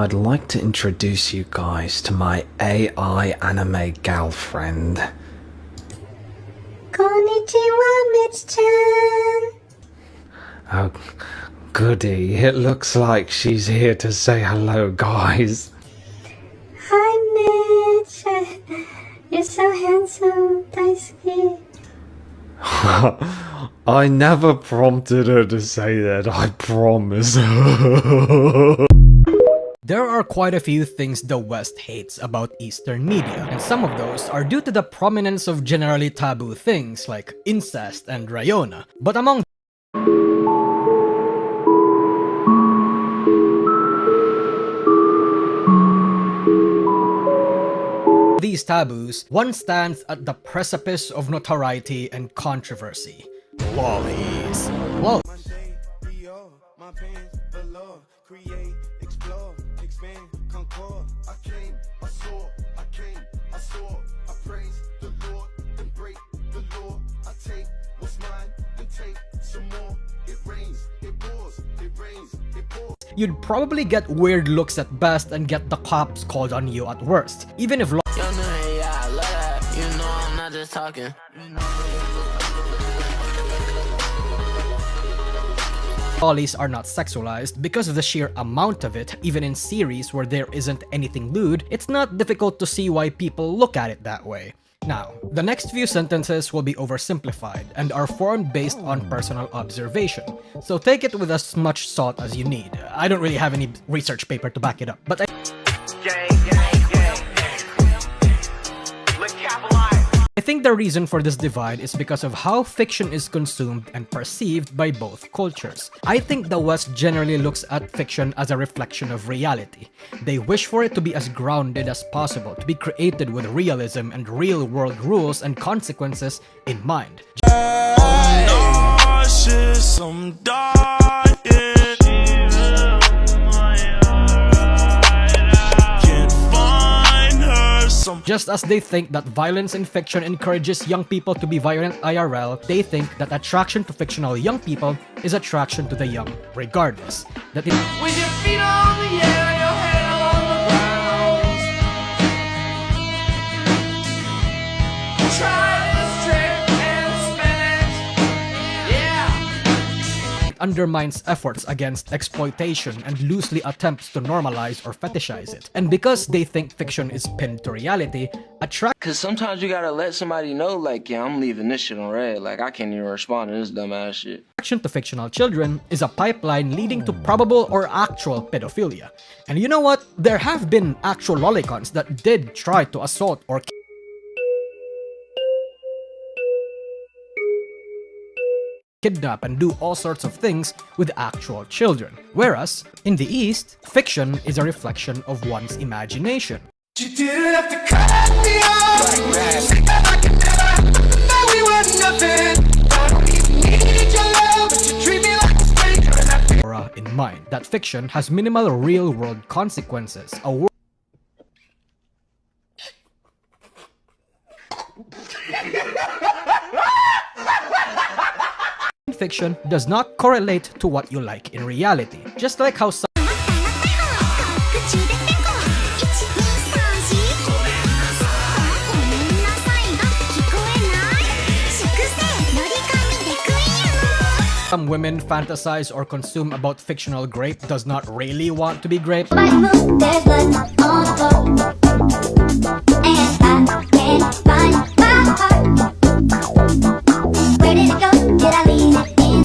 I'd like to introduce you guys to my AI anime girlfriend. Konnichiwa, Mitch-chan. Oh, goody. It looks like she's here to say hello, guys. Hi, Mitch. You're so handsome, Daisuke. I never prompted her to say that, I promise. There are quite a few things the West hates about Eastern media, and some of those are due to the prominence of generally taboo things like incest and Rayona. But among these taboos, one stands at the precipice of notoriety and controversy: lolis. Well, you'd probably get weird looks at best and get the cops called on you at worst, even if lolis are not sexualized. Because of the sheer amount of it, even in series where there isn't anything lewd, it's not difficult to see why people look at it that way. Now, the next few sentences will be oversimplified and are formed based on personal observation, so take it with as much salt as you need. I don't really have any research paper to back it up, but I think the reason for this divide is because of how fiction is consumed and perceived by both cultures. I think the West generally looks at fiction as a reflection of reality. They wish for it to be as grounded as possible, to be created with realism and real-world rules and consequences in mind. Just as they think that violence in fiction encourages young people to be violent IRL, they think that attraction to fictional young people is attraction to the young, regardless. That with your feet on the air, your head on the ground. Try this trick and spin it. Yeah. It undermines efforts against exploitation and loosely attempts to normalize or fetishize it. And because they think fiction is pinned to reality, Cause sometimes you gotta let somebody know, like, yeah, I'm leaving this shit on red. Like, I can't even respond to this dumbass shit. Attraction to fictional children is a pipeline leading to probable or actual pedophilia. And you know what? There have been actual lolicons that did try to assault or kidnap and do all sorts of things with actual children. Whereas, in the East, fiction is a reflection of one's imagination. You didn't have to cut me off. We were nothing. I don't even need your love, but you treat me like a stranger. In mind that fiction has minimal real-world consequences. Fiction does not correlate to what you like in reality. Just like how some women fantasize or consume about fictional grape does not really want to be grape.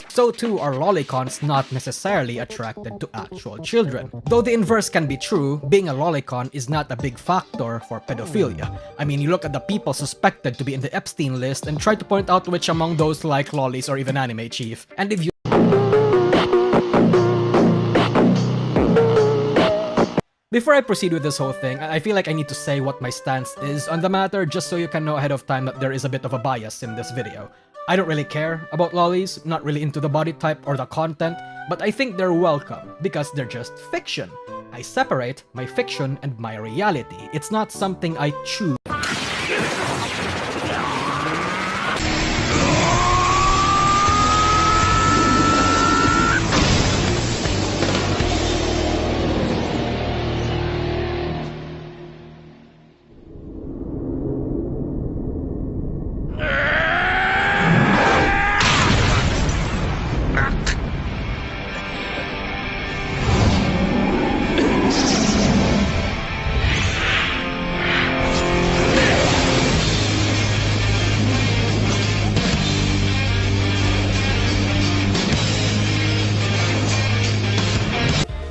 So too are lolicons not necessarily attracted to actual children. Though the inverse can be true, being a lolicon is not a big factor for pedophilia. I mean, you look at the people suspected to be in the Epstein list and try to point out which among those like lolis or even anime chief. And if you Before I proceed with this whole thing, I feel like I need to say what my stance is on the matter just so you can know ahead of time that there is a bit of a bias in this video. I don't really care about lolis, not really into the body type or the content, but I think they're welcome because they're just fiction. I separate my fiction and my reality. It's not something I choose.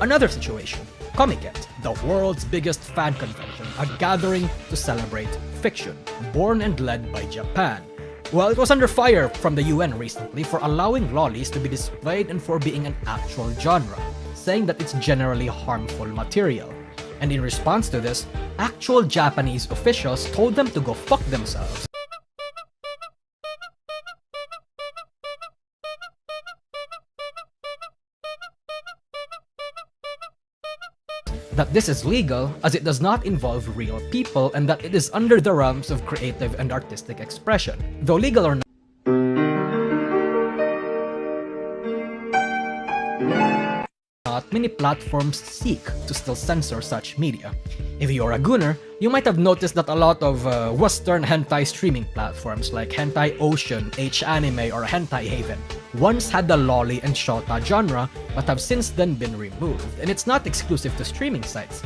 Another situation, Comiket, the world's biggest fan convention, a gathering to celebrate fiction, born and led by Japan. Well, it was under fire from the UN recently for allowing lolis to be displayed and for being an actual genre, saying that it's generally harmful material. And in response to this, actual Japanese officials told them to go fuck themselves. That this is legal as it does not involve real people and that it is under the realms of creative and artistic expression. Though legal or not, many platforms seek to still censor such media. If you're a gooner, you might have noticed that a lot of Western hentai streaming platforms like Hentai Ocean, H-Anime, or Hentai Haven once had the loli and shota genre but have since then been removed, and it's not exclusive to streaming sites.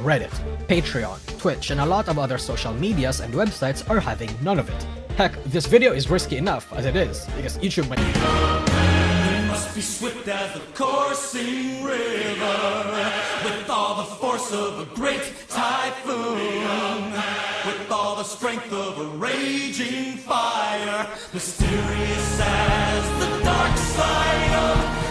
Reddit, Patreon, Twitch, and a lot of other social medias and websites are having none of it. Heck, this video is risky enough as it is, because YouTube might... Must be swift as the coursing river, with all the force of a great typhoon, with all the strength of a raging fire, mysterious as the dark side of